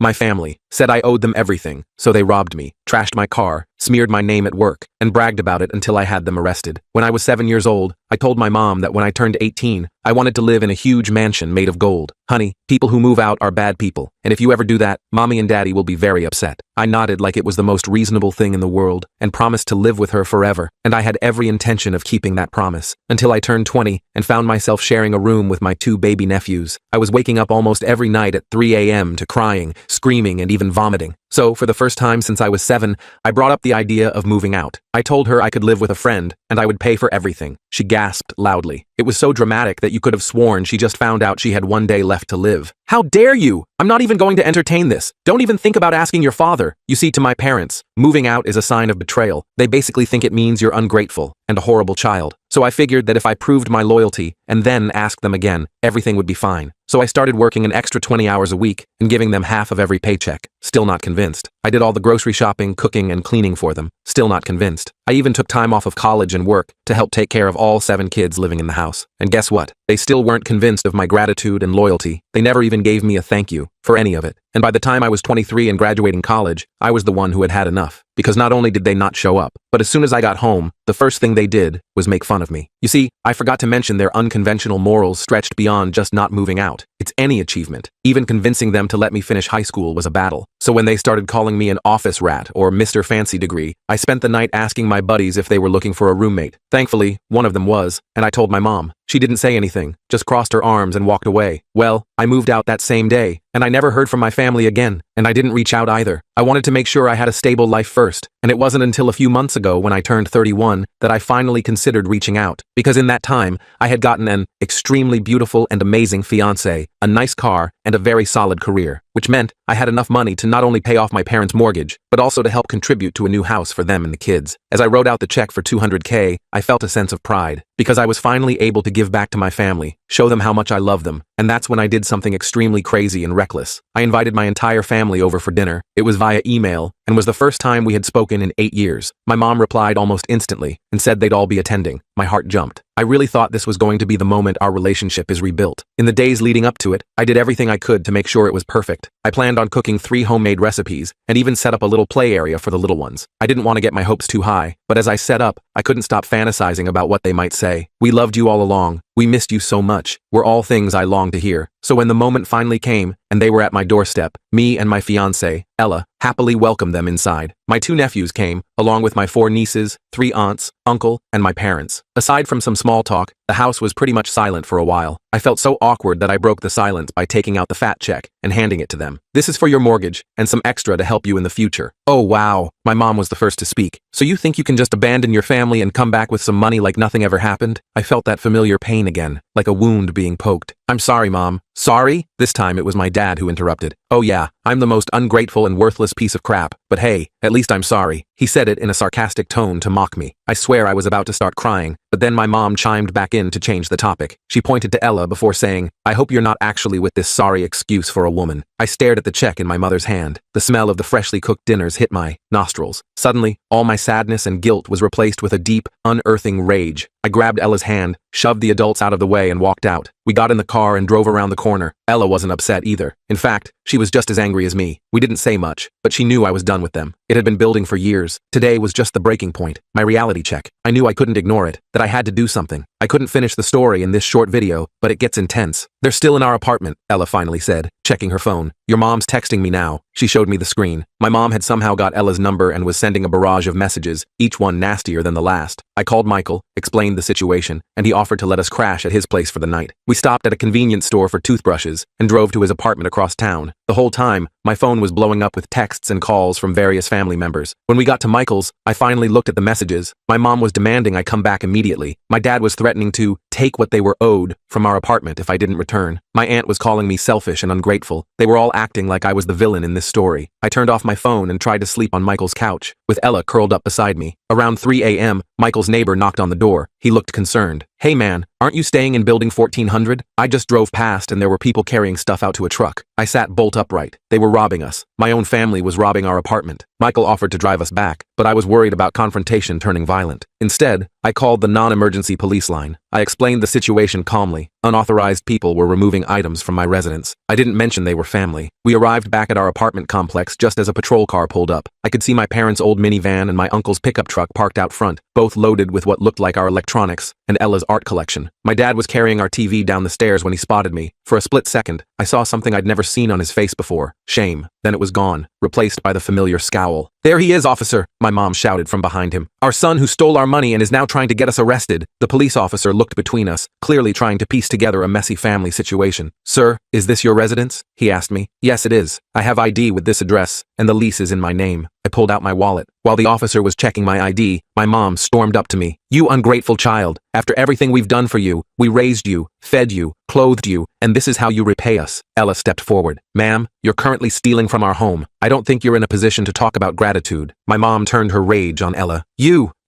My family said I owed them everything, so they robbed me, trashed my car, smeared my name at work, and bragged about it until I had them arrested. When I was 7 years old, I told my mom that when I turned 18, I wanted to live in a huge mansion made of gold. Honey, people who move out are bad people, and if you ever do that, mommy and daddy will be very upset. I nodded like it was the most reasonable thing in the world and promised to live with her forever, and I had every intention of keeping that promise until I turned 20 and found myself sharing a room with my 2 baby nephews. I was waking up almost every night at 3 a.m. to crying, screaming, and even vomiting. So, for the first time since I was 7, I brought up the idea of moving out. I told her I could live with a friend, and I would pay for everything. She gasped loudly. It was so dramatic that you could have sworn she just found out she had 1 day left to live. How dare you? I'm not even going to entertain this. Don't even think about asking your father. You see, to my parents, moving out is a sign of betrayal. They basically think it means you're ungrateful and a horrible child. So I figured that if I proved my loyalty and then asked them again, everything would be fine. So I started working an extra 20 hours a week and giving them half of every paycheck. Still not convinced. I did all the grocery shopping, cooking, and cleaning for them. Still not convinced. I even took time off of college and work to help take care of all 7 kids living in the house. And guess what? They still weren't convinced of my gratitude and loyalty. They never even gave me a thank you for any of it. And by the time I was 23 and graduating college, I was the one who had enough. Because not only did they not show up, but as soon as I got home, the first thing they did was make fun of me. You see, I forgot to mention their unconventional morals stretched beyond just not moving out. It's any achievement. Even convincing them to let me finish high school was a battle. So when they started calling me an office rat or Mr. Fancy Degree, I spent the night asking my buddies if they were looking for a roommate. Thankfully, one of them was, and I told my mom. She didn't say anything, just crossed her arms and walked away. Well, I moved out that same day, and I never heard from my family again, and I didn't reach out either. I wanted to make sure I had a stable life first, and it wasn't until a few months ago when I turned 31 that I finally considered reaching out, because in that time, I had gotten an extremely beautiful and amazing fiancé, a nice car, and a very solid career, which meant I had enough money to not only pay off my parents' mortgage, but also to help contribute to a new house for them and the kids. As I wrote out the check for $200K, I felt a sense of pride, because I was finally able to give back to my family, show them how much I love them, and that's when I did something extremely crazy and reckless. I invited my entire family over for dinner. It was via email, and was the first time we had spoken in 8 years. My mom replied almost instantly and said they'd all be attending. My heart jumped. I really thought this was going to be the moment our relationship is rebuilt. In the days leading up to it, I did everything I could to make sure it was perfect. I planned on cooking 3 homemade recipes and even set up a little play area for the little ones. I didn't want to get my hopes too high, but as I set up, I couldn't stop fantasizing about what they might say. We loved you all along. We missed you so much, were all things I longed to hear. So when the moment finally came, and they were at my doorstep, me and my fiancée, Ella, happily welcomed them inside. My 2 nephews came, along with my 4 nieces, 3 aunts, uncle, and my parents. Aside from some small talk, the house was pretty much silent for a while. I felt so awkward that I broke the silence by taking out the fat check and handing it to them. This is for your mortgage, and some extra to help you in the future. Oh wow, my mom was the first to speak. So you think you can just abandon your family and come back with some money like nothing ever happened? I felt that familiar pain again, like a wound being poked. I'm sorry, Mom. Sorry? This time it was my dad who interrupted. Oh yeah, I'm the most ungrateful and worthless piece of crap, but hey, at least I'm sorry. He said it in a sarcastic tone to mock me. I swear I was about to start crying, but then my mom chimed back in to change the topic. She pointed to Ella before saying, I hope you're not actually with this sorry excuse for a woman. I stared at the check in my mother's hand. The smell of the freshly cooked dinners hit my nostrils. Suddenly, all my sadness and guilt was replaced with a deep, unearthing rage. I grabbed Ella's hand, shoved the adults out of the way and walked out. We got in the car and drove around the corner. Ella wasn't upset either. In fact, she was just as angry as me. We didn't say much, but she knew I was done with them. It had been building for years. Today was just the breaking point, my reality check. I knew I couldn't ignore it, that I had to do something. I couldn't finish the story in this short video, but it gets intense. They're still in our apartment, Ella finally said, checking her phone. Your mom's texting me now. She showed me the screen. My mom had somehow got Ella's number and was sending a barrage of messages, each one nastier than the last. I called Michael, explained the situation, and he offered to let us crash at his place for the night. We stopped at a convenience store for toothbrushes and drove to his apartment across town. The whole time, my phone was blowing up with texts and calls from various family members. When we got to Michael's, I finally looked at the messages. My mom was demanding I come back immediately. My dad was threatening to take what they were owed from our apartment if I didn't return. My aunt was calling me selfish and ungrateful. They were all acting like I was the villain in this story. I turned off my phone and tried to sleep on Michael's couch, with Ella curled up beside me. Around 3 a.m., Michael's neighbor knocked on the door. He looked concerned. Hey man, aren't you staying in building 1400? I just drove past and there were people carrying stuff out to a truck. I sat bolt upright. They were robbing us. My own family was robbing our apartment. Michael offered to drive us back, but I was worried about confrontation turning violent. Instead, I called the non-emergency police line. I explained the situation calmly. Unauthorized people were removing items from my residence. I didn't mention they were family. We arrived back at our apartment complex just as a patrol car pulled up. I could see my parents' old minivan and my uncle's pickup truck parked out front, both loaded with what looked like our electronics and Ella's art collection. My dad was carrying our TV down the stairs when he spotted me. For a split second, I saw something I'd never seen on his face before. Shame. Then it was gone, replaced by the familiar scowl. "There he is, officer," my mom shouted from behind him. "Our son who stole our money and is now trying to get us arrested." The police officer looked between us, clearly trying to piece together a messy family situation. "Sir, is this your residence?" he asked me. "Yes, it is. I have ID with this address, and the lease is in my name." I pulled out my wallet. While the officer was checking my ID, my mom stormed up to me. "You ungrateful child. After everything we've done for you, we raised you, fed you, clothed you, and this is how you repay us." Ella stepped forward. "Ma'am, you're currently stealing from our home. I don't think you're in a position to talk about gratitude." My mom turned her rage on Ella.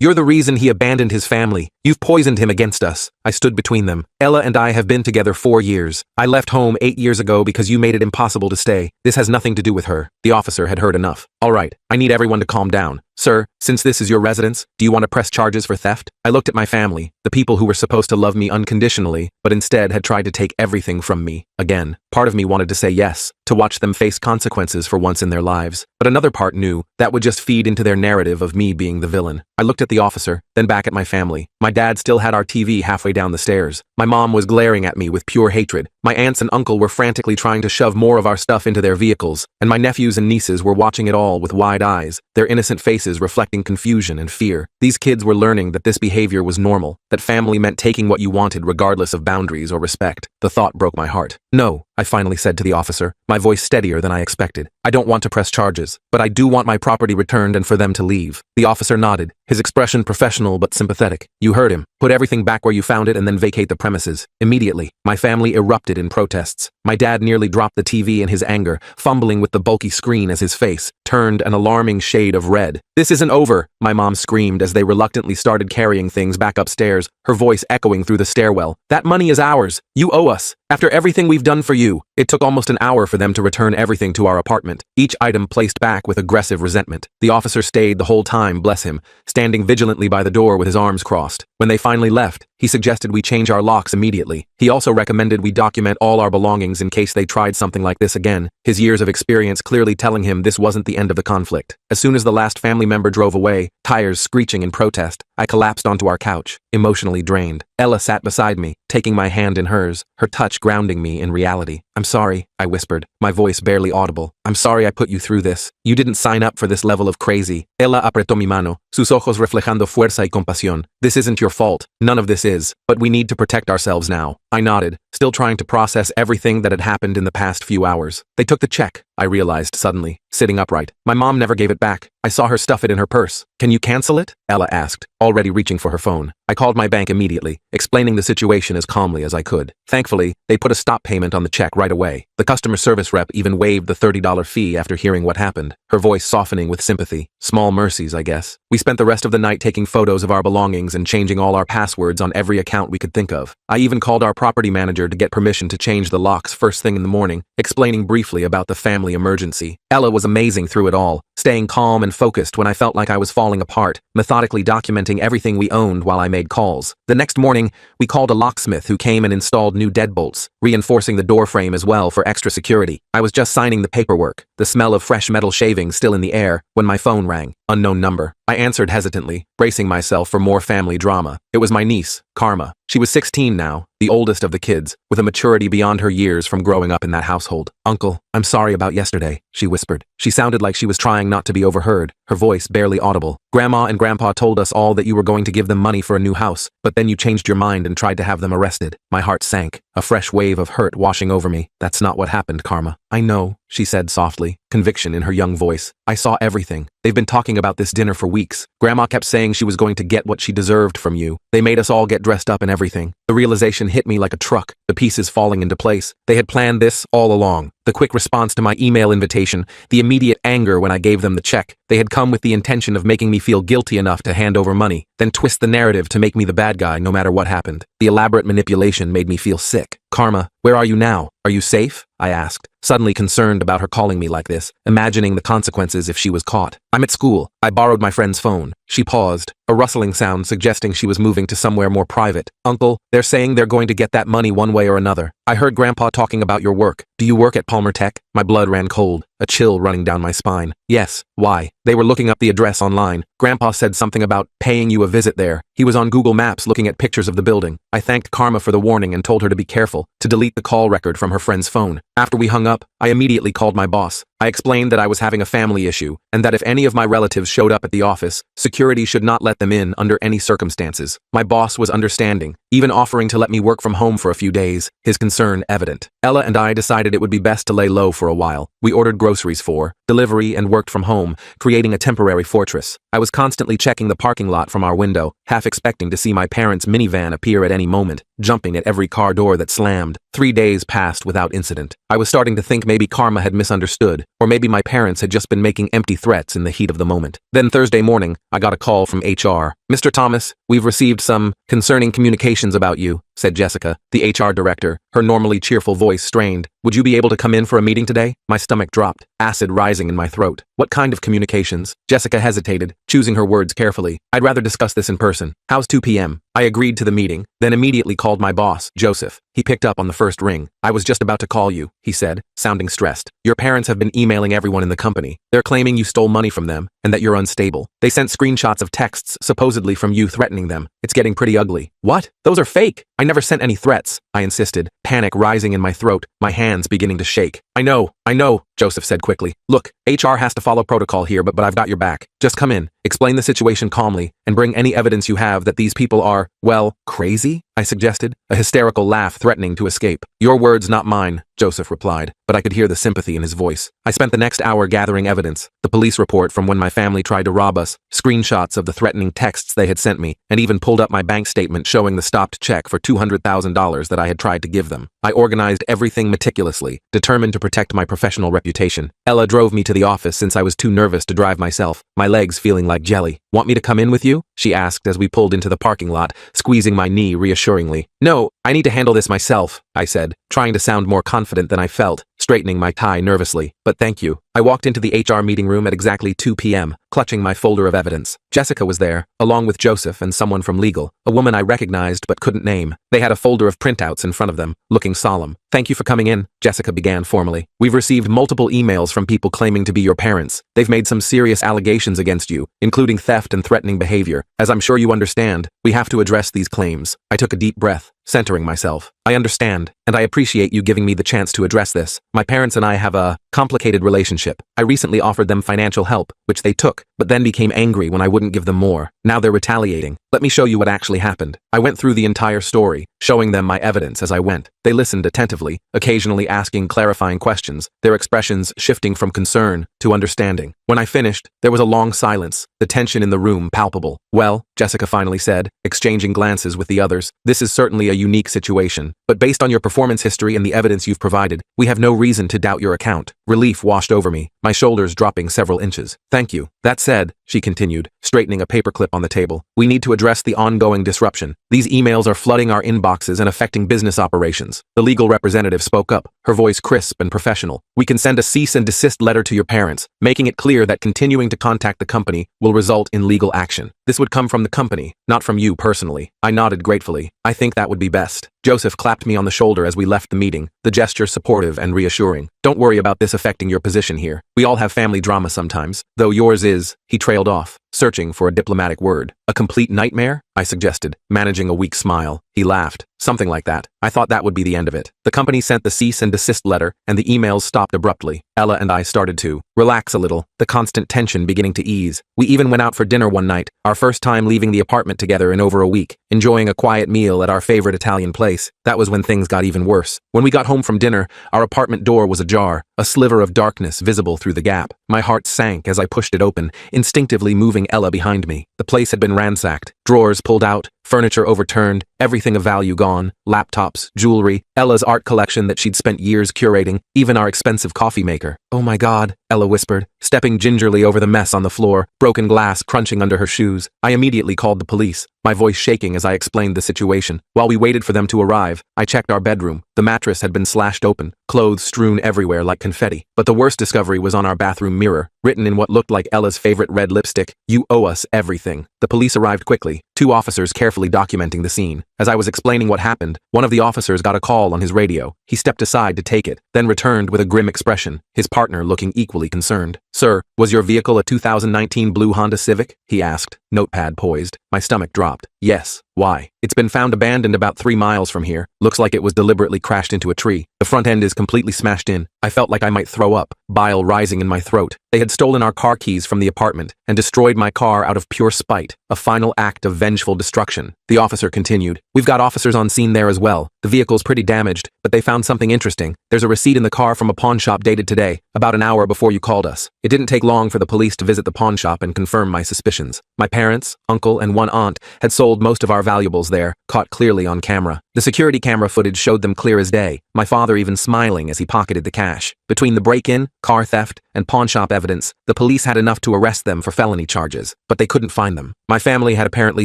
You're the reason he abandoned his family. You've poisoned him against us." I stood between them. "Ella and I have been together 4 years. I left home 8 years ago because you made it impossible to stay. This has nothing to do with her." The officer had heard enough. "All right, I need everyone to calm down. Sir, since this is your residence, do you want to press charges for theft?" I looked at my family, the people who were supposed to love me unconditionally, but instead had tried to take everything from me. Again, part of me wanted to say yes, to watch them face consequences for once in their lives, but another part knew that would just feed into their narrative of me being the villain. I looked at the officer, then back at my family. My dad still had our TV halfway down the stairs. My mom was glaring at me with pure hatred. My aunts and uncle were frantically trying to shove more of our stuff into their vehicles, and my nephews and nieces were watching it all with wide eyes, their innocent faces reflecting confusion and fear. These kids were learning that this behavior was normal, that family meant taking what you wanted regardless of boundaries or respect. The thought broke my heart. "No," I finally said to the officer, my voice steadier than I expected. "I don't want to press charges, but I do want my property returned and for them to leave." The officer nodded, his expression professional but sympathetic. "You heard him. Put everything back where you found it and then vacate the premises." Immediately, my family erupted in protests. My dad nearly dropped the TV in his anger, fumbling with the bulky screen as his face turned an alarming shade of red. "This isn't over," my mom screamed as they reluctantly started carrying things back upstairs, her voice echoing through the stairwell. "That money is ours. You owe us. After everything we've done for you." It took almost an hour for them to return everything to our apartment, each item placed back with aggressive resentment. The officer stayed the whole time, bless him, standing vigilantly by the door with his arms crossed. When they finally left, he suggested we change our locks immediately. He also recommended we document all our belongings in case they tried something like this again, his years of experience clearly telling him this wasn't the end of the conflict. As soon as the last family member drove away, tires screeching in protest, I collapsed onto our couch, emotionally drained. Ella sat beside me, taking my hand in hers, her touch grounding me in reality. "I'm sorry," I whispered, my voice barely audible. "I'm sorry I put you through this. You didn't sign up for this level of crazy." Ella apretó mi mano, sus ojos reflejando fuerza y compasión. "This isn't your fault. None of this is. But we need to protect ourselves now." I nodded, still trying to process everything that had happened in the past few hours. "They took the check," I realized suddenly, sitting upright. "My mom never gave it back. I saw her stuff it in her purse." "Can you cancel it?" Ella asked, already reaching for her phone. I called my bank immediately, explaining the situation as calmly as I could. Thankfully, they put a stop payment on the check right away. The customer service rep even waived the $30 fee after hearing what happened, her voice softening with sympathy. Small mercies, I guess. We spent the rest of the night taking photos of our belongings and changing all our passwords on every account we could think of. I even called our property manager to get permission to change the locks first thing in the morning, explaining briefly about the family emergency. Ella was amazing through it all, staying calm and focused when I felt like I was falling apart, methodically documenting everything we owned while I made calls. The next morning, we called a locksmith who came and installed new deadbolts, reinforcing the door frame as well for extra security. I was just signing the paperwork, the smell of fresh metal shavings still in the air, when my phone rang. Unknown number. I answered hesitantly, bracing myself for more family drama. It was my niece, Karma. She was 16 now, the oldest of the kids, with a maturity beyond her years from growing up in that household. "Uncle, I'm sorry about yesterday," she whispered. She sounded like she was trying not to be overheard, her voice barely audible. "Grandma and Grandpa told us all that you were going to give them money for a new house, but then you changed your mind and tried to have them arrested." My heart sank, a fresh wave of hurt washing over me. "That's not what happened, Karma." "I know," she said softly, conviction in her young voice. "I saw everything. They've been talking about this dinner for weeks. Grandma kept saying she was going to get what she deserved from you. They made us all get dressed up and everything." The realization hit me like a truck, the pieces falling into place. They had planned this all along. The quick response to my email invitation, the immediate anger when I gave them the check. They had come with the intention of making me feel guilty enough to hand over money, then twist the narrative to make me the bad guy no matter what happened. The elaborate manipulation made me feel sick. "Karma, where are you now? Are you safe?" I asked, suddenly concerned about her calling me like this, imagining the consequences if she was caught. I'm at school. I borrowed my friend's phone. She paused, a rustling sound suggesting she was moving to somewhere more private. Uncle, they're saying they're going to get that money one way or another. I heard Grandpa talking about your work. Do you work at Palmer Tech? My blood ran cold, a chill running down my spine. Yes, why? They were looking up the address online. Grandpa said something about paying you a visit there. He was on Google Maps looking at pictures of the building. I thanked Karma for the warning and told her to be careful, to delete the call record from her friend's phone. After we hung up, I immediately called my boss. I explained that I was having a family issue, and that if any of my relatives showed up at the office, security should not let them in under any circumstances. My boss was understanding, even offering to let me work from home for a few days, his concern evident. Ella and I decided it would be best to lay low for a while. We ordered groceries for delivery and worked from home, creating a temporary fortress. I was constantly checking the parking lot from our window, half expecting to see my parents' minivan appear at any moment, jumping at every car door that slammed. 3 days passed without incident. I was starting to think maybe Karma had misunderstood, or maybe my parents had just been making empty threats in the heat of the moment. Then Thursday morning, I got a call from HR. Mr. Thomas, we've received some concerning communications about you, said Jessica, the HR director, her normally cheerful voice strained. Would you be able to come in for a meeting today? My stomach dropped, acid rising in my throat. What kind of communications? Jessica hesitated, choosing her words carefully. I'd rather discuss this in person. How's 2 p.m.? I agreed to the meeting, then immediately called my boss, Joseph. He picked up on the first ring. I was just about to call you, he said, sounding stressed. Your parents have been emailing everyone in the company. They're claiming you stole money from them and that you're unstable. They sent screenshots of texts supposedly from you threatening them. It's getting pretty ugly. What? Those are fake. I never sent any threats, I insisted, panic rising in my throat, my hands beginning to shake. I know, Joseph said quickly. Look, HR has to follow protocol here, but I've got your back. Just come in, explain the situation calmly, and bring any evidence you have that these people are, well, crazy? I suggested, a hysterical laugh threatening to escape. Your words, not mine, Joseph replied, but I could hear the sympathy in his voice. I spent the next hour gathering evidence, the police report from when my family tried to rob us, screenshots of the threatening texts they had sent me, and even pulled up my bank statement showing the stopped check for $200,000 that I had tried to give them. I organized everything meticulously, determined to protect my professional reputation. Ella drove me to the office since I was too nervous to drive myself, my legs feeling like jelly. Want me to come in with you? She asked as we pulled into the parking lot, squeezing my knee reassuringly. No, I need to handle this myself, I said, trying to sound more confident than I felt, straightening my tie nervously. But thank you. I walked into the HR meeting room at exactly 2 p.m., clutching my folder of evidence. Jessica was there, along with Joseph and someone from legal, a woman I recognized but couldn't name. They had a folder of printouts in front of them, looking solemn. Thank you for coming in, Jessica began formally. We've received multiple emails from people claiming to be your parents. They've made some serious allegations against you, including theft and threatening behavior. As I'm sure you understand, we have to address these claims. I took a deep breath, centering myself. I understand, and I appreciate you giving me the chance to address this. My parents and I have a complicated relationship. I recently offered them financial help, which they took, but then became angry when I wouldn't give them more. Now they're retaliating. Let me show you what actually happened. I went through the entire story, showing them my evidence as I went. They listened attentively, occasionally asking clarifying questions, their expressions shifting from concern to understanding. When I finished, there was a long silence, the tension in the room palpable. Well, Jessica finally said, exchanging glances with the others, this is certainly a unique situation, but based on your performance history and the evidence you've provided, we have no reason to doubt your account. Relief washed over me, my shoulders dropping several inches. Thank you. That said, she continued, straightening a paperclip on the table, we need to address the ongoing disruption. These emails are flooding our inboxes and affecting business operations. The legal representative spoke up, her voice crisp and professional. We can send a cease and desist letter to your parents, making it clear that continuing to contact the company will result in legal action. This would come from the company, not from you personally. I nodded gratefully. I think that would be best. Joseph clapped me on the shoulder as we left the meeting, the gesture supportive and reassuring. Don't worry about this affecting your position here. We all have family drama sometimes, though yours is, he trailed off, searching for a diplomatic word. A complete nightmare? I suggested, managing a weak smile. He laughed. Something like that. I thought that would be the end of it. The company sent the cease and desist letter, and the emails stopped abruptly. Ella and I started to relax a little, the constant tension beginning to ease. We even went out for dinner one night, our first time leaving the apartment together in over a week, enjoying a quiet meal at our favorite Italian place. That was when things got even worse. When we got home from dinner, our apartment door was ajar, a sliver of darkness visible through the gap. My heart sank as I pushed it open, instinctively moving Ella behind me. The place had been ransacked, drawers pulled out, furniture overturned, everything of value gone, laptops, jewelry, Ella's art collection that she'd spent years curating, even our expensive coffee maker. "Oh my God," Ella whispered, stepping gingerly over the mess on the floor, broken glass crunching under her shoes. I immediately called the police, my voice shaking as I explained the situation. While we waited for them to arrive, I checked our bedroom. The mattress had been slashed open, clothes strewn everywhere like confetti. But the worst discovery was on our bathroom mirror, written in what looked like Ella's favorite red lipstick, "You owe us everything." The police arrived quickly, 2 officers carefully documenting the scene. As I was explaining what happened, one of the officers got a call on his radio. He stepped aside to take it, then returned with a grim expression, his partner looking equally concerned. "Sir, was your vehicle a 2019 blue Honda Civic?" he asked, notepad poised. My stomach dropped. "Yes. Why?" "It's been found abandoned about 3 miles from here. Looks like it was deliberately crashed into a tree. The front end is completely smashed in." I felt like I might throw up, bile rising in my throat. They had stolen our car keys from the apartment and destroyed my car out of pure spite, a final act of vengeful destruction. The officer continued, "We've got officers on scene there as well. The vehicle's pretty damaged, but they found something interesting. There's a receipt in the car from a pawn shop dated today, about an hour before you called us." It didn't take long for the police to visit the pawn shop and confirm my suspicions. My parents, uncle, and one aunt had sold most of our valuables there, caught clearly on camera. The security camera footage showed them clear as day, my father even smiling as he pocketed the cash. Between the break-in, car theft, and pawn shop evidence, the police had enough to arrest them for felony charges, but they couldn't find them. My family had apparently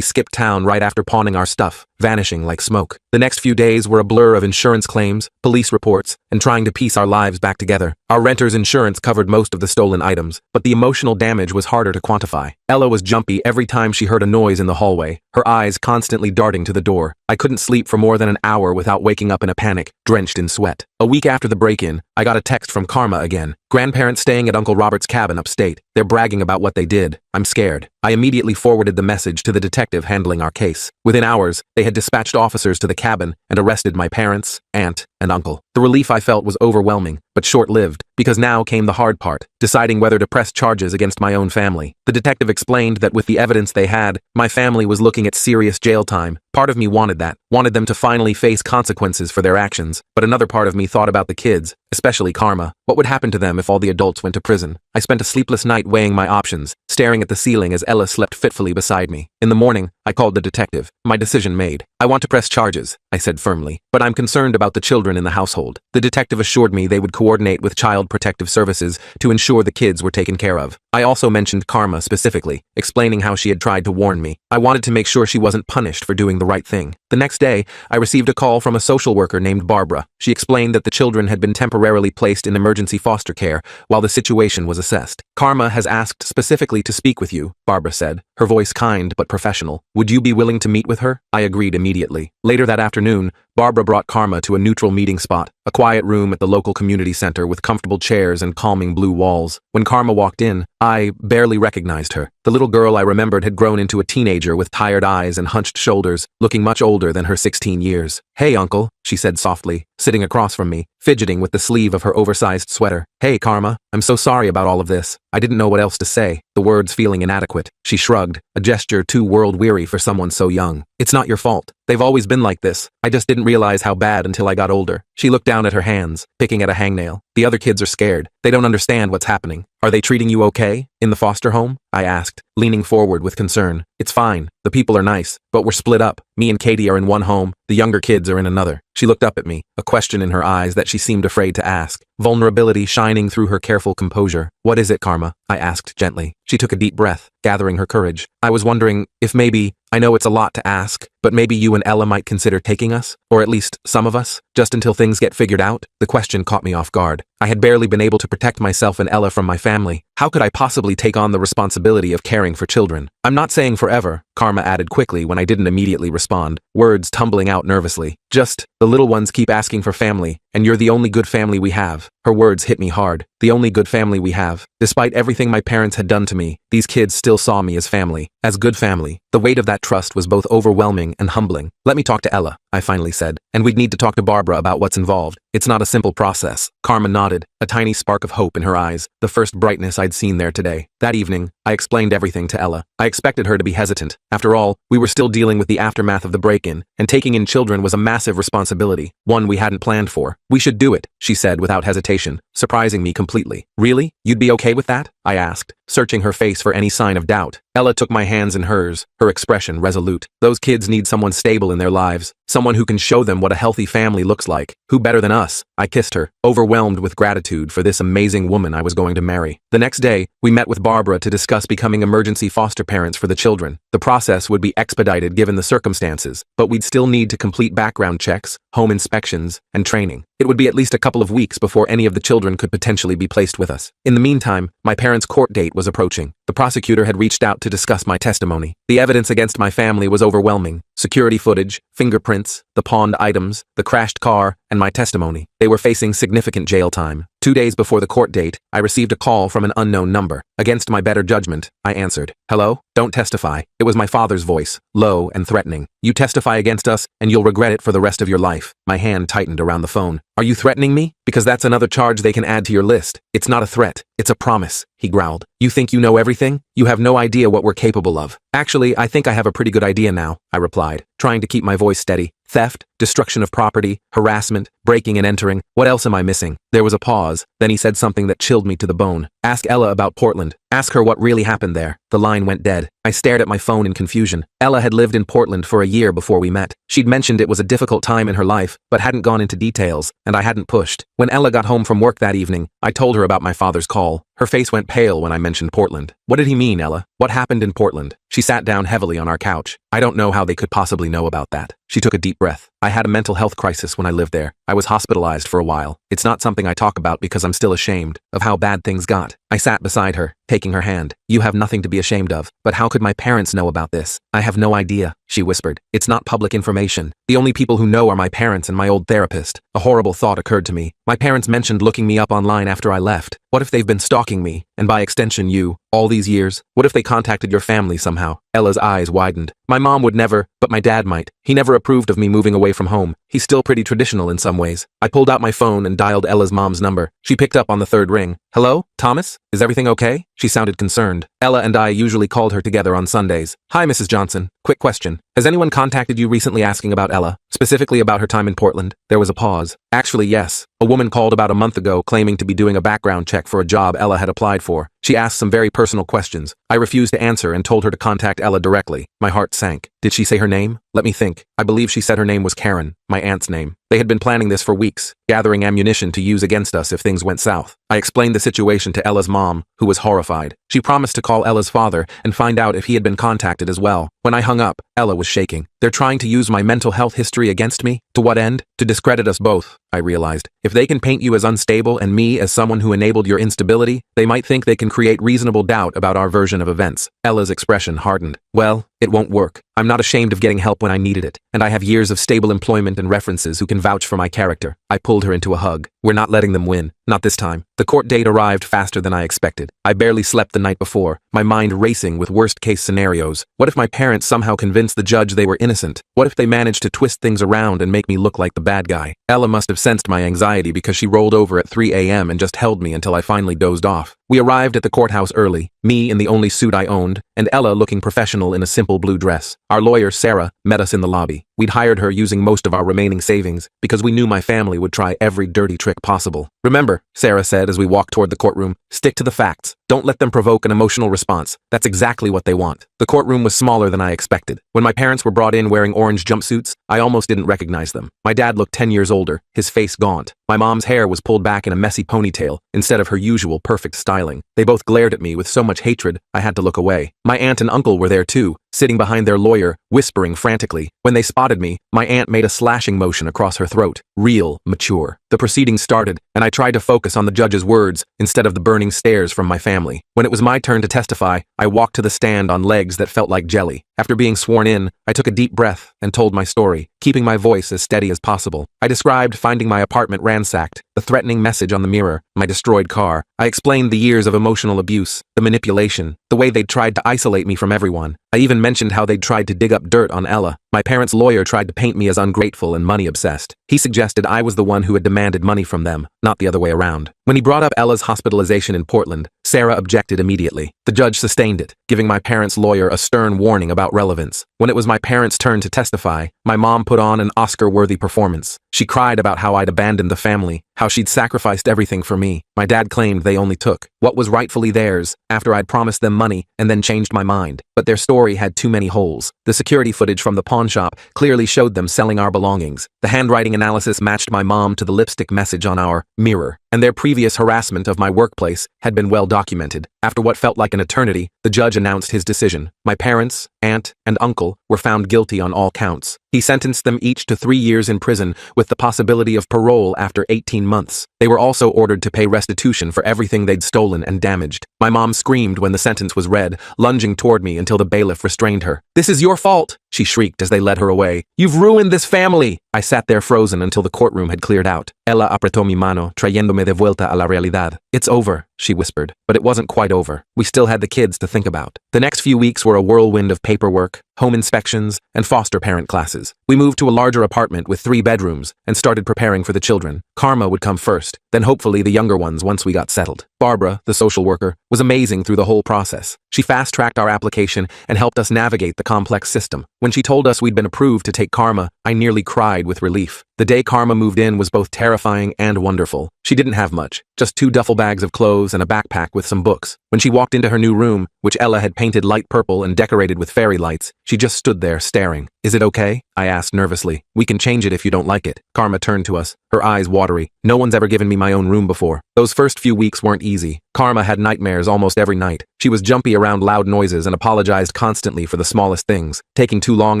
skipped town right after pawning our stuff, vanishing like smoke. The next few days were a blur of insurance claims, police reports, and trying to piece our lives back together. Our renter's insurance covered most of the stolen items, but the emotional damage was harder to quantify. Ella was jumpy every time she heard a noise in the hallway, her eyes constantly darting to the door. I couldn't sleep for more than an hour without waking up in a panic, drenched in sweat. A week after the break-in, I got a text from Karma again. "Grandparents staying at Uncle Robert's cabin upstate. They're bragging about what they did. I'm scared." I immediately forwarded the message to the detective handling our case. Within hours, they had dispatched officers to the cabin and arrested my parents, aunt, and uncle. The relief I felt was overwhelming, but short-lived, because now came the hard part, deciding whether to press charges against my own family. The detective explained that with the evidence they had, my family was looking at serious jail time. Part of me wanted that, wanted them to finally face consequences for their actions, but another part of me thought about the kids, especially Karma. What would happen to them if all the adults went to prison? I spent a sleepless night weighing my options, staring at the ceiling as Ella slept fitfully beside me. In the morning, I called the detective. My decision made. "I want to press charges," I said firmly, "but I'm concerned about the children in the household." The detective assured me they would coordinate with Child Protective Services to ensure the kids were taken care of. I also mentioned Karma specifically, explaining how she had tried to warn me. I wanted to make sure she wasn't punished for doing the right thing. The next day, I received a call from a social worker named Barbara. She explained that the children had been temporarily placed in emergency foster care while the situation was assessed. "Karma has asked specifically to speak with you," Barbara said, her voice kind but professional. "Would you be willing to meet with her?" I agreed immediately. Later that afternoon, Barbara brought Karma to a neutral meeting spot, a quiet room at the local community center with comfortable chairs and calming blue walls. When Karma walked in, I barely recognized her. The little girl I remembered had grown into a teenager with tired eyes and hunched shoulders, looking much older than her 16 years. "Hey, Uncle," she said softly, sitting across from me, fidgeting with the sleeve of her oversized sweater. "Hey, Karma, I'm so sorry about all of this." I didn't know what else to say, the words feeling inadequate. She shrugged, a gesture too world-weary for someone so young. "It's not your fault. They've always been like this. I just didn't realize how bad until I got older." She looked down at her hands, picking at a hangnail. "The other kids are scared. They don't understand what's happening. Are they treating you okay? In the foster home?" I asked, leaning forward with concern. "It's fine. The people are nice, but we're split up. Me and Katie are in one home. The younger kids are in another." She looked up at me, a question in her eyes that she seemed afraid to ask, vulnerability shining through her careful composure. "What is it, Karma?" I asked gently. She took a deep breath, gathering her courage. "I was wondering if maybe, I know it's a lot to ask, but maybe you and Ella might consider taking us, or at least some of us, just until things get figured out." The question caught me off guard. I had barely been able to protect myself and Ella from my family. How could I possibly take on the responsibility of caring for children? "I'm not saying forever," Karma added quickly when I didn't immediately respond, words tumbling out nervously. "Just, the little ones keep asking for family, and you're the only good family we have." Her words hit me hard. The only good family we have. Despite everything my parents had done to me, these kids still saw me as family, as good family. The weight of that trust was both overwhelming and humbling. "Let me talk to Ella," I finally said, "and we'd need to talk to Barbara about what's involved. It's not a simple process." Karma nodded, a tiny spark of hope in her eyes, the first brightness I'd seen there today. That evening, I explained everything to Ella. I expected her to be hesitant. After all, we were still dealing with the aftermath of the break-in, and taking in children was a massive responsibility, one we hadn't planned for. "We should do it," she said without hesitation, surprising me completely. "Really? You'd be okay with that?" I asked, searching her face for any sign of doubt. Ella took my hands in hers, her expression resolute. Those kids need someone stable in their lives, someone who can show them what a healthy family looks like. Who better than us? I kissed her, overwhelmed with gratitude for this amazing woman I was going to marry. The next day, we met with Barbara to discuss becoming emergency foster parents for the children. The process would be expedited given the circumstances, but we'd still need to complete background checks, home inspections, and training. It would be at least a couple of weeks before any of the children could potentially be placed with us. In the meantime, my parents' court date was approaching. The prosecutor had reached out to discuss my testimony. The evidence against my family was overwhelming. Security footage, fingerprints, the pawned items, the crashed car, and my testimony. They were facing significant jail time. 2 days before the court date, I received a call from an unknown number. Against my better judgment, I answered. Hello? Don't testify. It was my father's voice, low and threatening. You testify against us, and you'll regret it for the rest of your life. My hand tightened around the phone. Are you threatening me? Because that's another charge they can add to your list. It's not a threat. It's a promise, he growled. You think you know everything? You have no idea what we're capable of. Actually, I think I have a pretty good idea now, I replied, trying to keep my voice steady. Theft, destruction of property, harassment, breaking and entering. What else am I missing? There was a pause. Then he said something that chilled me to the bone. Ask Ella about Portland. Ask her what really happened there. The line went dead. I stared at my phone in confusion. Ella had lived in Portland for a year before we met. She'd mentioned it was a difficult time in her life, but hadn't gone into details, and I hadn't pushed. When Ella got home from work that evening, I told her about my father's call. Her face went pale when I mentioned Portland. What did he mean, Ella? What happened in Portland? She sat down heavily on our couch. I don't know how they could possibly know about that. She took a deep breath. I had a mental health crisis when I lived there. I was hospitalized for a while. It's not something I talk about because I'm still ashamed of how bad things got. I sat beside her, taking her hand. You have nothing to be ashamed of. But how could my parents know about this? I have no idea, she whispered. It's not public information. The only people who know are my parents and my old therapist. A horrible thought occurred to me. My parents mentioned looking me up online after I left. What if they've been stalking me, and by extension you, all these years? What if they contacted your family somehow? Ella's eyes widened. My mom would never, but my dad might. He never approved of me moving away from home. He's still pretty traditional in some ways. I pulled out my phone and dialed Ella's mom's number. She picked up on the third ring. Hello? Thomas? Is everything okay? She sounded concerned. Ella and I usually called her together on Sundays. Hi, Mrs. Johnson. Quick question. Has anyone contacted you recently asking about Ella? Specifically about her time in Portland? There was a pause. Actually, yes. A woman called about a month ago claiming to be doing a background check for a job Ella had applied for. She asked some very personal questions. I refused to answer and told her to contact Ella directly. My heart sank. Did she say her name? Let me think. I believe she said her name was Karen, my aunt's name. They had been planning this for weeks, gathering ammunition to use against us if things went south. I explained the situation to Ella's mom, who was horrified. She promised to call Ella's father and find out if he had been contacted as well. When I hung up, Ella was shaking. They're trying to use my mental health history against me? To what end? To discredit us both, I realized. If they can paint you as unstable and me as someone who enabled your instability, they might think they can create reasonable doubt about our version of events. Ella's expression hardened. Well, it won't work. I'm not ashamed of getting help when I needed it, and I have years of stable employment and references who can vouch for my character. I pulled her into a hug. We're not letting them win. Not this time. The court date arrived faster than I expected. I barely slept the night before, my mind racing with worst-case scenarios. What if my parents somehow convinced the judge they were innocent? What if they managed to twist things around and make me look like the bad guy? Ella must have sensed my anxiety because she rolled over at 3 a.m. and just held me until I finally dozed off. We arrived at the courthouse early, me in the only suit I owned, and Ella looking professional in a simple blue dress. Our lawyer, Sarah, met us in the lobby. We'd hired her using most of our remaining savings because we knew my family would try every dirty trick possible. Remember, Sarah said as we walked toward the courtroom, stick to the facts. Don't let them provoke an emotional response. That's exactly what they want. The courtroom was smaller than I expected. When my parents were brought in wearing orange jumpsuits, I almost didn't recognize them. My dad looked 10 years older, his face gaunt. My mom's hair was pulled back in a messy ponytail instead of her usual perfect styling. They both glared at me with so much hatred, I had to look away. My aunt and uncle were there too, sitting behind their lawyer, whispering frantically. When they spotted me, my aunt made a slashing motion across her throat. Real, mature. The proceedings started, and I tried to focus on the judge's words instead of the burning stares from my family. When it was my turn to testify, I walked to the stand on legs that felt like jelly. After being sworn in, I took a deep breath and told my story, keeping my voice as steady as possible. I described finding my apartment ransacked, the threatening message on the mirror, my destroyed car. I explained the years of emotional abuse, the manipulation, the way they'd tried to isolate me from everyone. I even mentioned how they'd tried to dig up dirt on Ella. My parents' lawyer tried to paint me as ungrateful and money-obsessed. He suggested I was the one who had demanded money from them, not the other way around. When he brought up Ella's hospitalization in Portland, Sarah objected immediately. The judge sustained it, giving my parents' lawyer a stern warning about relevance. When it was my parents' turn to testify, my mom put on an Oscar-worthy performance. She cried about how I'd abandoned the family, how she'd sacrificed everything for me. My dad claimed they only took what was rightfully theirs after I'd promised them money and then changed my mind. But their story had too many holes. The security footage from the pawn shop clearly showed them selling our belongings. The handwriting analysis matched my mom to the lipstick message on our mirror, and their previous harassment of my workplace had been well documented. After what felt like an eternity, the judge announced his decision. My parents, aunt, and uncle were found guilty on all counts. He sentenced them each to 3 years in prison with the possibility of parole after 18 months. They were also ordered to pay restitution for everything they'd stolen and damaged. My mom screamed when the sentence was read, lunging toward me until the bailiff restrained her. "This is your fault," she shrieked as they led her away. "You've ruined this family." I sat there frozen until the courtroom had cleared out. Ella apretó mi mano, trayéndome de vuelta a la realidad. "It's over," she whispered. But it wasn't quite over. We still had the kids to think about. The next few weeks were a whirlwind of paperwork, home inspections, and foster parent classes. We moved to a larger apartment with 3 bedrooms and started preparing for the children. Karma would come first, then hopefully the younger ones once we got settled. Barbara, the social worker, was amazing through the whole process. She fast-tracked our application and helped us navigate the complex system. When she told us we'd been approved to take Karma, I nearly cried with relief. The day Karma moved in was both terrifying and wonderful. She didn't have much, just 2 duffel bags of clothes and a backpack with some books. When she walked into her new room, which Ella had painted light purple and decorated with fairy lights, she just stood there staring. "Is it okay?" I asked nervously. "We can change it if you don't like it." Karma turned to us, her eyes watery. "No one's ever given me my own room before." Those first few weeks weren't easy. Karma had nightmares almost every night. She was jumpy around loud noises and apologized constantly for the smallest things, taking too long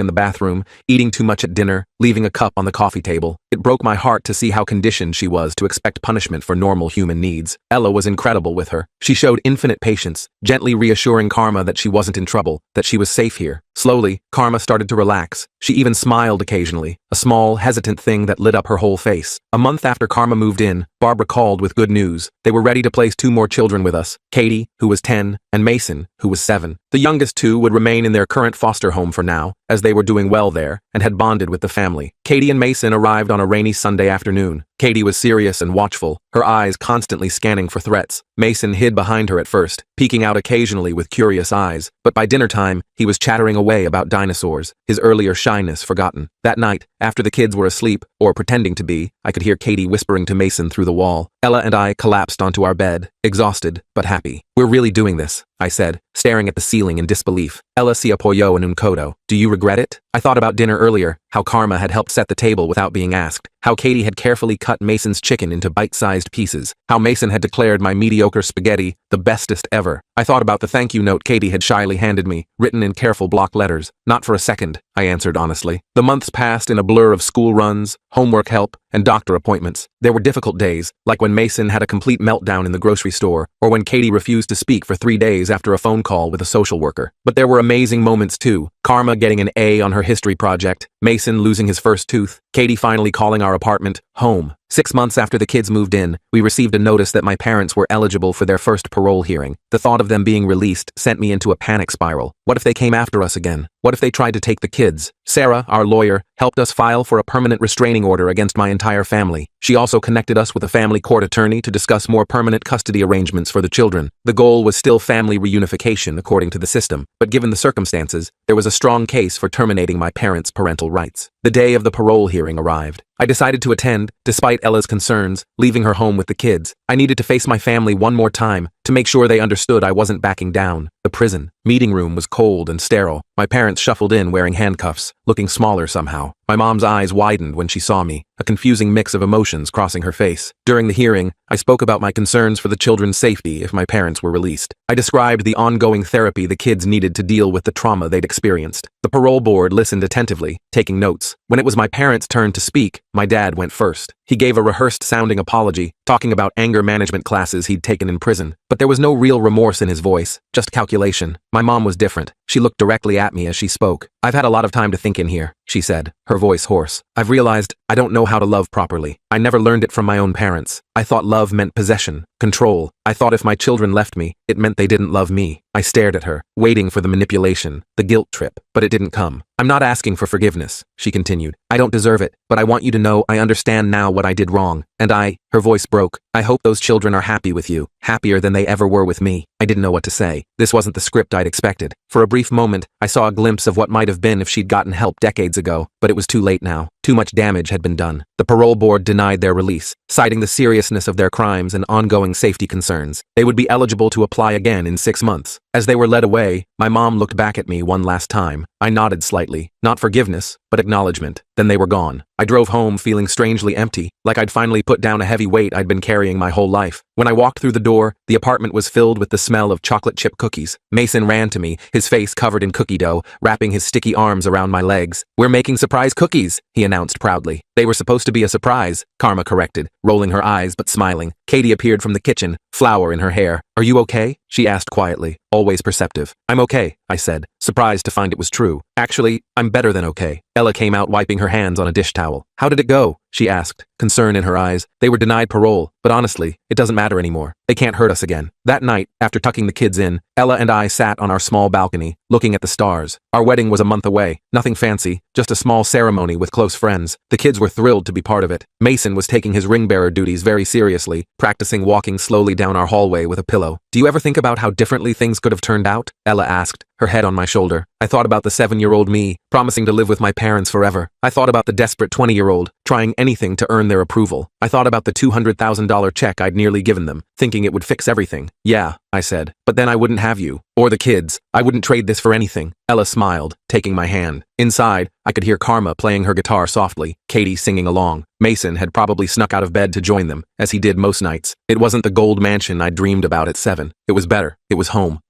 in the bathroom, eating too much at dinner, leaving a cup on the coffee table. It broke my heart to see how conditioned she was to expect punishment for normal human needs. Ella was incredible with her. She showed infinite patience, gently reassuring Karma that she wasn't in trouble, that she was safe here. Slowly, Karma started to relax. She even smiled occasionally, a small, hesitant thing that lit up her whole face. A month after Karma moved in, Barbara called with good news. They were ready to place 2 more children with us, Katie, who was 10, and Mason, who was 7. The youngest 2 would remain in their current foster home for now, as they were doing well there and had bonded with the family. Katie and Mason arrived on a rainy Sunday afternoon. Katie was serious and watchful, her eyes constantly scanning for threats. Mason hid behind her at first, peeking out occasionally with curious eyes, but by dinner time, he was chattering away about dinosaurs, his earlier shyness forgotten. That night, after the kids were asleep, or pretending to be, I could hear Katie whispering to Mason through the wall. Ella and I collapsed onto our bed, exhausted but happy. "We're really doing this," I said, staring at the ceiling in disbelief. Ella se apoyó en un codo. "Do you regret it?" I thought about dinner earlier, how Karma had helped set the table without being asked, how Katie had carefully cut Mason's chicken into bite-sized pieces, how Mason had declared my mediocre spaghetti the bestest ever. I thought about the thank you note Katie had shyly handed me, written in careful block letters. "Not for a second," I answered honestly. The months passed in a blur of school runs, homework help, and doctor appointments. There were difficult days, like when Mason had a complete meltdown in the grocery store, or when Katie refused to speak for 3 days after a phone call with a social worker. But there were amazing moments too. Karma getting an A on her history project, Mason losing his first tooth, Katie finally calling our apartment home. 6 months after the kids moved in, we received a notice that my parents were eligible for their first parole hearing. The thought of them being released sent me into a panic spiral. What if they came after us again? What if they tried to take the kids? Sarah, our lawyer, helped us file for a permanent restraining order against my entire family. She also connected us with a family court attorney to discuss more permanent custody arrangements for the children. The goal was still family reunification according to the system, but given the circumstances, there was a strong case for terminating my parents' parental rights. The day of the parole hearing arrived. I decided to attend, despite Ella's concerns, leaving her home with the kids. I needed to face my family one more time, to make sure they understood I wasn't backing down. The prison meeting room was cold and sterile. My parents shuffled in wearing handcuffs, looking smaller somehow. My mom's eyes widened when she saw me, a confusing mix of emotions crossing her face. During the hearing, I spoke about my concerns for the children's safety if my parents were released. I described the ongoing therapy the kids needed to deal with the trauma they'd experienced. The parole board listened attentively, taking notes. When it was my parents' turn to speak, my dad went first. He gave a rehearsed-sounding apology, talking about anger management classes he'd taken in prison. But there was no real remorse in his voice, just calculation. My mom was different. She looked directly at me as she spoke. "I've had a lot of time to think in here," she said, her voice hoarse. "I've realized I don't know how to love properly. I never learned it from my own parents. I thought love meant possession, control. I thought if my children left me, it meant they didn't love me." I stared at her, waiting for the manipulation, the guilt trip, but it didn't come. "I'm not asking for forgiveness," she continued. "I don't deserve it, but I want you to know I understand now what I did wrong. her voice broke, I hope those children are happy with you, happier than they ever were with me. I didn't know what to say. This wasn't the script I'd expected. For a brief moment, I saw a glimpse of what might have been if she'd gotten help decades ago, but it was too late now. Too much damage had been done. The parole board denied their release, citing the seriousness of their crimes and ongoing safety concerns. They would be eligible to apply again in 6 months. As they were led away, my mom looked back at me one last time. I nodded slightly, not forgiveness, but acknowledgement. Then they were gone. I drove home feeling strangely empty, like I'd finally put down a heavy weight I'd been carrying my whole life. When I walked through the door, the apartment was filled with the smell of chocolate chip cookies. Mason ran to me, his face covered in cookie dough, wrapping his sticky arms around my legs. We're making surprise cookies, he announced proudly. They were supposed to be a surprise, Karma corrected, rolling her eyes but smiling. Katie appeared from the kitchen, flour in her hair. Are you okay? She asked quietly, always perceptive. I'm okay, I said, surprised to find it was true. Actually, I'm better than okay. Ella came out wiping her hands on a dish towel. How did it go? She asked, concern in her eyes. They were denied parole, but honestly, it doesn't matter anymore. They can't hurt us again. That night, after tucking the kids in, Ella and I sat on our small balcony, looking at the stars. Our wedding was a month away. Nothing fancy, just a small ceremony with close friends. The kids were thrilled to be part of it. Mason was taking his ring-bearer duties very seriously, practicing walking slowly down our hallway with a pillow. Do you ever think about how differently things could have turned out? Ella asked, her head on my shoulder. I thought about the 7-year-old me, promising to live with my parents forever. I thought about the desperate 20-year-old, trying anything to earn their approval. I thought about the $200,000 check I'd nearly given them, thinking it would fix everything. Yeah, I said, but then I wouldn't have you, or the kids. I wouldn't trade this for anything. Ella smiled, taking my hand. Inside, I could hear Karma playing her guitar softly, Katie singing along. Mason had probably snuck out of bed to join them, as he did most nights. It wasn't the gold mansion I dreamed about at 7. It was better. It was home.